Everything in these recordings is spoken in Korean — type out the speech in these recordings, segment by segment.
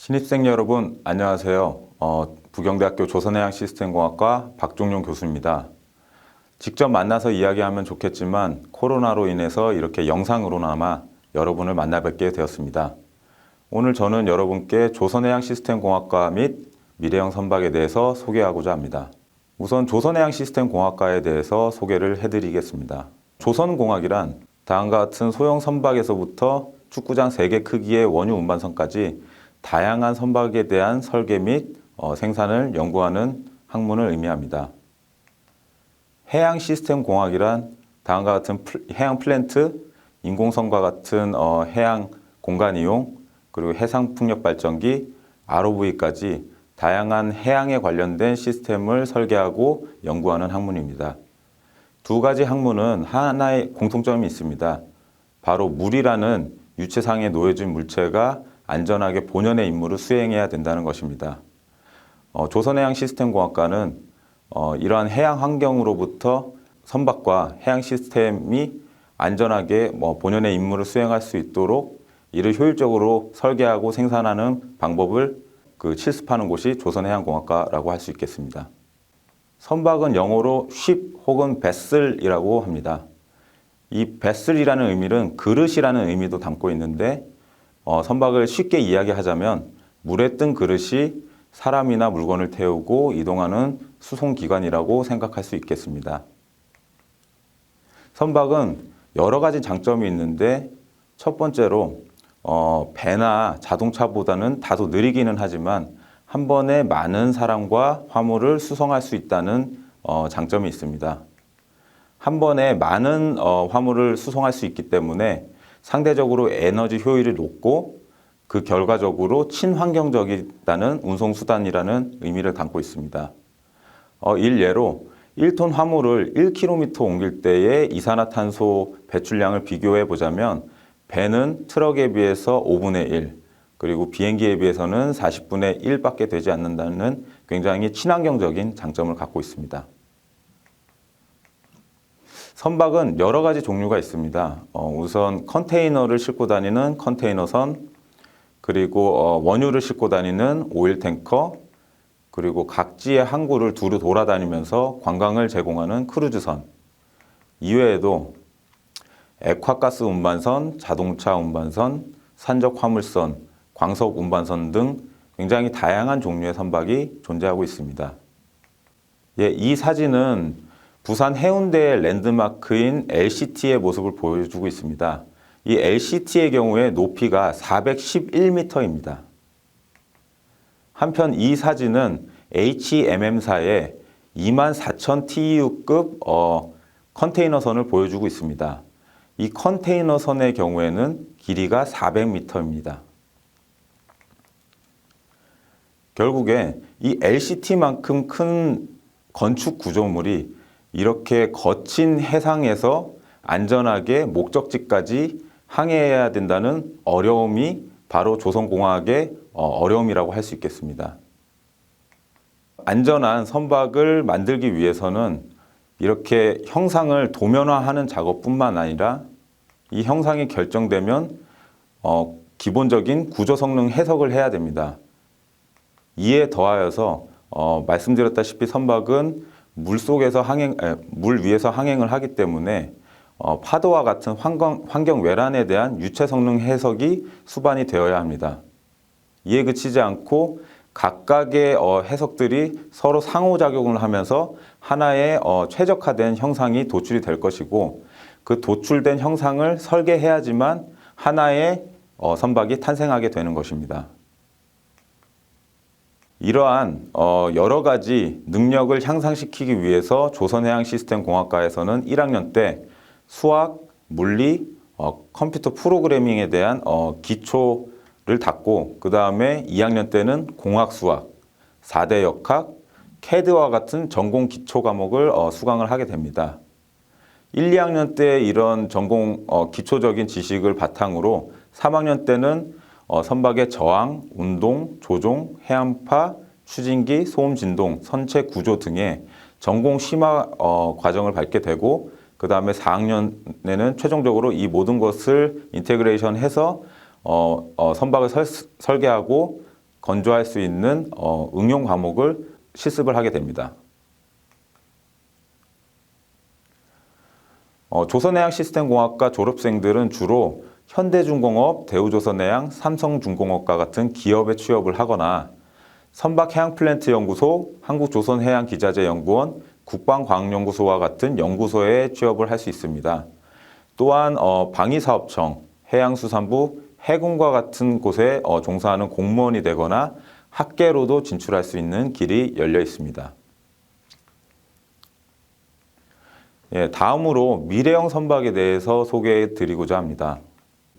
신입생 여러분 안녕하세요. 부경대학교 조선해양시스템공학과 박종용 교수입니다. 직접 만나서 이야기하면 좋겠지만 코로나로 인해서 이렇게 영상으로나마 여러분을 만나 뵙게 되었습니다. 오늘 저는 여러분께 조선해양시스템공학과 및 미래형 선박에 대해서 소개하고자 합니다. 우선 조선해양시스템공학과에 대해서 소개를 해드리겠습니다. 조선공학이란 다음과 같은 소형 선박에서부터 축구장 3개 크기의 원유 운반선까지 다양한 선박에 대한 설계 및 생산을 연구하는 학문을 의미합니다. 해양 시스템 공학이란 다음과 같은 해양 플랜트, 인공섬과 같은 해양 공간 이용, 그리고 해상 풍력 발전기, ROV까지 다양한 해양에 관련된 시스템을 설계하고 연구하는 학문입니다. 두 가지 학문은 하나의 공통점이 있습니다. 바로 물이라는 유체상에 놓여진 물체가 안전하게 본연의 임무를 수행해야 된다는 것입니다. 조선해양시스템공학과는 이러한 해양 환경으로부터 선박과 해양 시스템이 안전하게 본연의 임무를 수행할 수 있도록 이를 효율적으로 설계하고 생산하는 방법을 실습하는 곳이 조선해양공학과라고 할 수 있겠습니다. 선박은 영어로 ship 혹은 vessel이라고 합니다. 이 vessel이라는 의미는 그릇이라는 의미도 담고 있는데 선박을 쉽게 이야기하자면 물에 뜬 그릇이 사람이나 물건을 태우고 이동하는 수송기관이라고 생각할 수 있겠습니다. 선박은 여러 가지 장점이 있는데 첫 번째로 배나 자동차보다는 다소 느리기는 하지만 한 번에 많은 사람과 화물을 수송할 수 있다는 장점이 있습니다. 한 번에 많은 화물을 수송할 수 있기 때문에 상대적으로 에너지 효율이 높고 그 결과적으로 친환경적이다는 운송수단이라는 의미를 담고 있습니다. 일례로 1톤 화물을 1km 옮길 때의 이산화탄소 배출량을 비교해 보자면 배는 트럭에 비해서 5분의 1, 그리고 비행기에 비해서는 40분의 1밖에 되지 않는다는 굉장히 친환경적인 장점을 갖고 있습니다. 선박은 여러 가지 종류가 있습니다. 우선 컨테이너를 싣고 다니는 컨테이너선, 그리고 원유를 싣고 다니는 오일 탱커, 그리고 각지의 항구를 두루 돌아다니면서 관광을 제공하는 크루즈선, 이외에도 액화가스 운반선, 자동차 운반선, 산적 화물선, 광석 운반선 등 굉장히 다양한 종류의 선박이 존재하고 있습니다. 이 사진은 부산 해운대의 랜드마크인 LCT의 모습을 보여주고 있습니다. 이 LCT의 경우에 높이가 411m입니다. 한편 이 사진은 HMM사의 24,000 TEU급 컨테이너선을 보여주고 있습니다. 이 컨테이너선의 경우에는 길이가 400m입니다. 결국에 이 LCT만큼 큰 건축 구조물이 이렇게 거친 해상에서 안전하게 목적지까지 항해해야 된다는 어려움이 바로 조선공학의 어려움이라고 할 수 있겠습니다. 안전한 선박을 만들기 위해서는 이렇게 형상을 도면화하는 작업뿐만 아니라 이 형상이 결정되면 기본적인 구조 성능 해석을 해야 됩니다. 이에 더하여서 말씀드렸다시피 선박은 물 위에서 항행을 하기 때문에 파도와 같은 환경 외란에 대한 유체 성능 해석이 수반이 되어야 합니다. 이에 그치지 않고 각각의 해석들이 서로 상호작용을 하면서 하나의 최적화된 형상이 도출이 될 것이고 그 도출된 형상을 설계해야지만 하나의 선박이 탄생하게 되는 것입니다. 이러한 여러 가지 능력을 향상시키기 위해서 조선해양시스템공학과에서는 1학년 때 수학, 물리, 컴퓨터 프로그래밍에 대한 기초를 닦고 그 다음에 2학년 때는 공학수학, 4대 역학, CAD와 같은 전공 기초 과목을 수강을 하게 됩니다. 1, 2학년 때 이런 전공 기초적인 지식을 바탕으로 3학년 때는 선박의 저항, 운동, 조종, 해안파, 추진기, 소음 진동, 선체 구조 등의 전공 심화 과정을 밟게 되고 그 다음에 4학년에는 최종적으로 이 모든 것을 인테그레이션 해서 선박을 설계하고 건조할 수 있는 응용 과목을 실습을 하게 됩니다. 조선해양시스템공학과 졸업생들은 주로 현대중공업, 대우조선해양, 삼성중공업과 같은 기업에 취업을 하거나 선박해양플랜트연구소, 한국조선해양기자재연구원, 국방과학연구소와 같은 연구소에 취업을 할 수 있습니다. 또한 방위사업청, 해양수산부, 해군과 같은 곳에 종사하는 공무원이 되거나 학계로도 진출할 수 있는 길이 열려 있습니다. 다음으로 미래형 선박에 대해서 소개해 드리고자 합니다.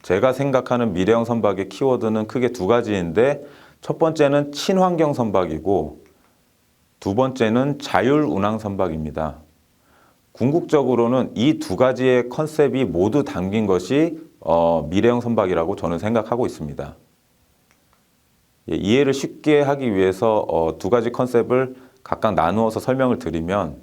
제가 생각하는 미래형 선박의 키워드는 크게 두 가지인데 첫 번째는 친환경 선박이고 두 번째는 자율운항 선박입니다. 궁극적으로는 이 두 가지의 컨셉이 모두 담긴 것이 미래형 선박이라고 저는 생각하고 있습니다. 이해를 쉽게 하기 위해서 두 가지 컨셉을 각각 나누어서 설명을 드리면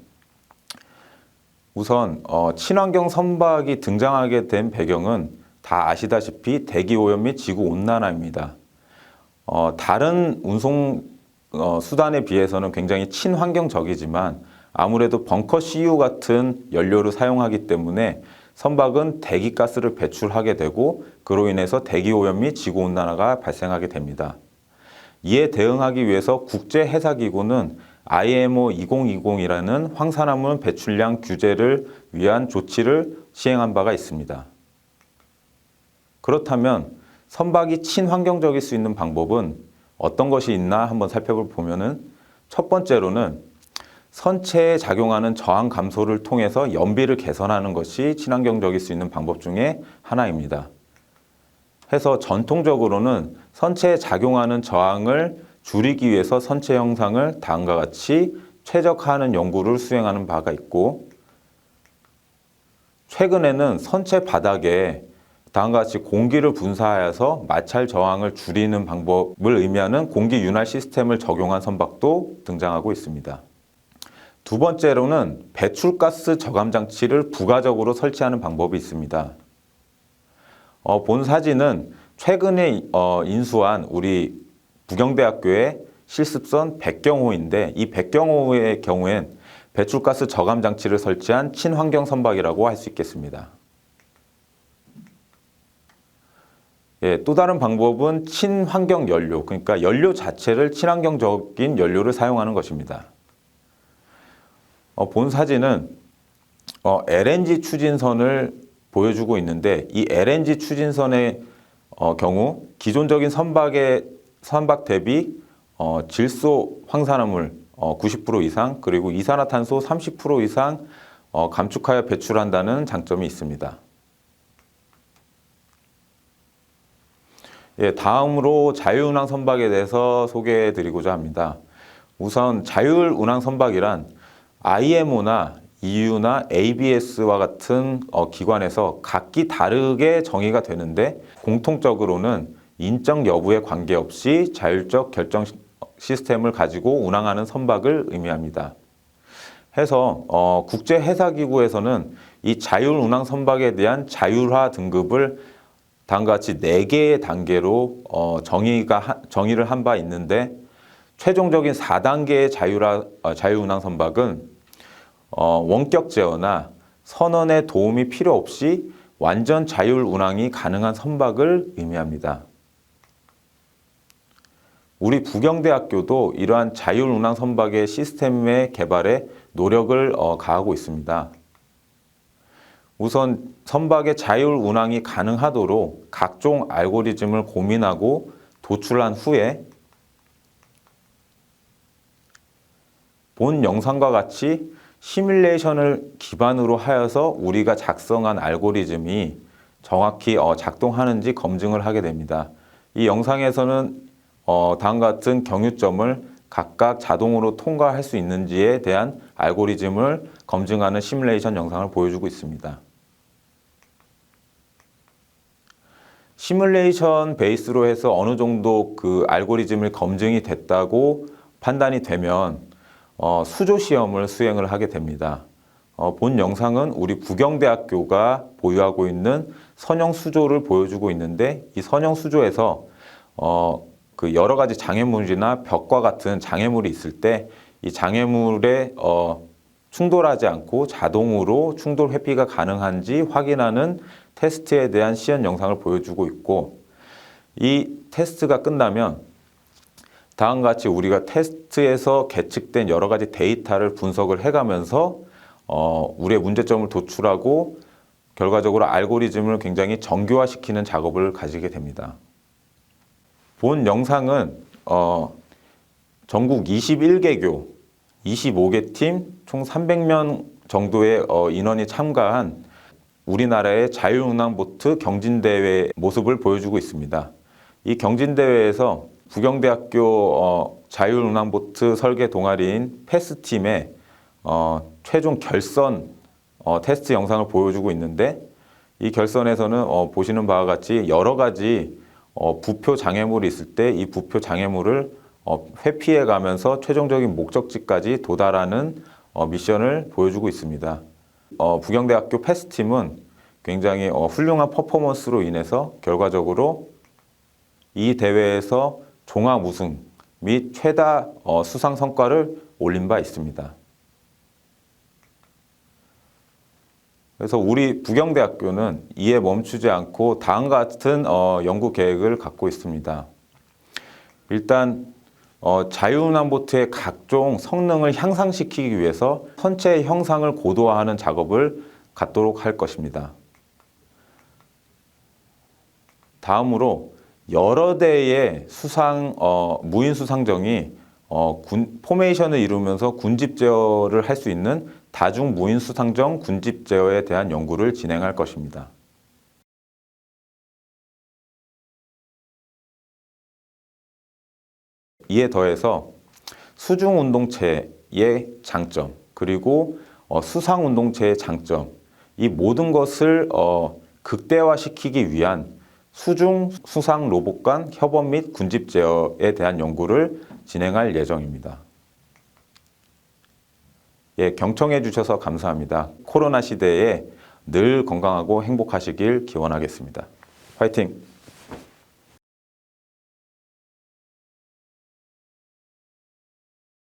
우선 친환경 선박이 등장하게 된 배경은 다 아시다시피 대기오염 및 지구온난화입니다. 다른 운송 수단에 비해서는 굉장히 친환경적이지만 아무래도 벙커 CU 같은 연료를 사용하기 때문에 선박은 대기가스를 배출하게 되고 그로 인해서 대기오염 및 지구온난화가 발생하게 됩니다. 이에 대응하기 위해서 국제해사기구는 IMO 2020이라는 황산화물 배출량 규제를 위한 조치를 시행한 바가 있습니다. 그렇다면 선박이 친환경적일 수 있는 방법은 어떤 것이 있나 한번 살펴보면은 첫 번째로는 선체에 작용하는 저항 감소를 통해서 연비를 개선하는 것이 친환경적일 수 있는 방법 중에 하나입니다. 해서 전통적으로는 선체에 작용하는 저항을 줄이기 위해서 선체 형상을 다음과 같이 최적화하는 연구를 수행하는 바가 있고 최근에는 선체 바닥에 다음과 같이 공기를 분사하여서 마찰 저항을 줄이는 방법을 의미하는 공기 윤활 시스템을 적용한 선박도 등장하고 있습니다. 두 번째로는 배출가스 저감 장치를 부가적으로 설치하는 방법이 있습니다. 본 사진은 최근에 인수한 우리 부경대학교의 실습선 백경호인데 이 백경호의 경우엔 배출가스 저감 장치를 설치한 친환경 선박이라고 할 수 있겠습니다. 또 다른 방법은 친환경 연료, 그러니까 연료 자체를 친환경적인 연료를 사용하는 것입니다. 본 사진은 LNG 추진선을 보여주고 있는데 이 LNG 추진선의 경우 기존적인 선박 대비 질소 황산화물 90% 이상 그리고 이산화탄소 30% 이상 감축하여 배출한다는 장점이 있습니다. 다음으로 자율운항 선박에 대해서 소개해 드리고자 합니다. 우선 자율운항 선박이란 IMO나 EU나 ABS와 같은 기관에서 각기 다르게 정의가 되는데 공통적으로는 인적 여부에 관계없이 자율적 결정 시스템을 가지고 운항하는 선박을 의미합니다. 해서 국제해사기구에서는 이 자율운항 선박에 대한 자율화 등급을 다음과 같이 4개의 단계로 정의를 한 바 있는데 최종적인 4단계의 자율운항 선박은 원격 제어나 선원의 도움이 필요 없이 완전 자율운항이 가능한 선박을 의미합니다. 우리 부경대학교도 이러한 자율운항 선박의 시스템의 개발에 노력을 가하고 있습니다. 우선 선박의 자율운항이 가능하도록 각종 알고리즘을 고민하고 도출한 후에 본 영상과 같이 시뮬레이션을 기반으로 하여서 우리가 작성한 알고리즘이 정확히 작동하는지 검증을 하게 됩니다. 이 영상에서는 다음과 같은 경유점을 각각 자동으로 통과할 수 있는지에 대한 알고리즘을 검증하는 시뮬레이션 영상을 보여주고 있습니다. 시뮬레이션 베이스로 해서 어느 정도 그 알고리즘을 검증이 됐다고 판단이 되면 수조 시험을 수행을 하게 됩니다. 본 영상은 우리 부경대학교가 보유하고 있는 선형 수조를 보여주고 있는데 이 선형 수조에서 그 여러 가지 장애물이나 벽과 같은 장애물이 있을 때 이 장애물에 충돌하지 않고 자동으로 충돌 회피가 가능한지 확인하는 테스트에 대한 시연 영상을 보여주고 있고, 이 테스트가 끝나면 다음과 같이 우리가 테스트에서 계측된 여러 가지 데이터를 분석을 해가면서 우리의 문제점을 도출하고 결과적으로 알고리즘을 굉장히 정교화시키는 작업을 가지게 됩니다. 본 영상은 전국 21개교, 25개 팀, 총 300명 정도의 인원이 참가한 우리나라의 자유un항보트 경진대회 모습을 보여주고 있습니다. 이 경진대회에서 부경대학교 자유un항보트 설계 동아리인 패스팀의 최종 결선 테스트 영상을 보여주고 있는데, 이 결선에서는 보시는 바와 같이 여러 가지 부표 장애물이 있을 때 이 부표 장애물을 회피해 가면서 최종적인 목적지까지 도달하는 미션을 보여주고 있습니다. 부경대학교 패스팀은 굉장히 훌륭한 퍼포먼스로 인해서 결과적으로 이 대회에서 종합 우승 및 최다 수상 성과를 올린 바 있습니다. 그래서 우리 부경대학교는 이에 멈추지 않고 다음과 같은 연구 계획을 갖고 있습니다. 일단 자유un항보트의 각종 성능을 향상시키기 위해서 선체 형상을 고도화하는 작업을 갖도록 할 것입니다. 다음으로 여러 대의 무인 수상정이 포메이션을 이루면서 군집 제어를 할 수 있는 다중 무인 수상정 군집 제어에 대한 연구를 진행할 것입니다. 이에 더해서 수중 운동체의 장점, 그리고 수상 운동체의 장점, 이 모든 것을 극대화시키기 위한 수중 수상 로봇 간 협업 및 군집 제어에 대한 연구를 진행할 예정입니다. 예, 경청해 주셔서 감사합니다. 코로나 시대에 늘 건강하고 행복하시길 기원하겠습니다. 화이팅!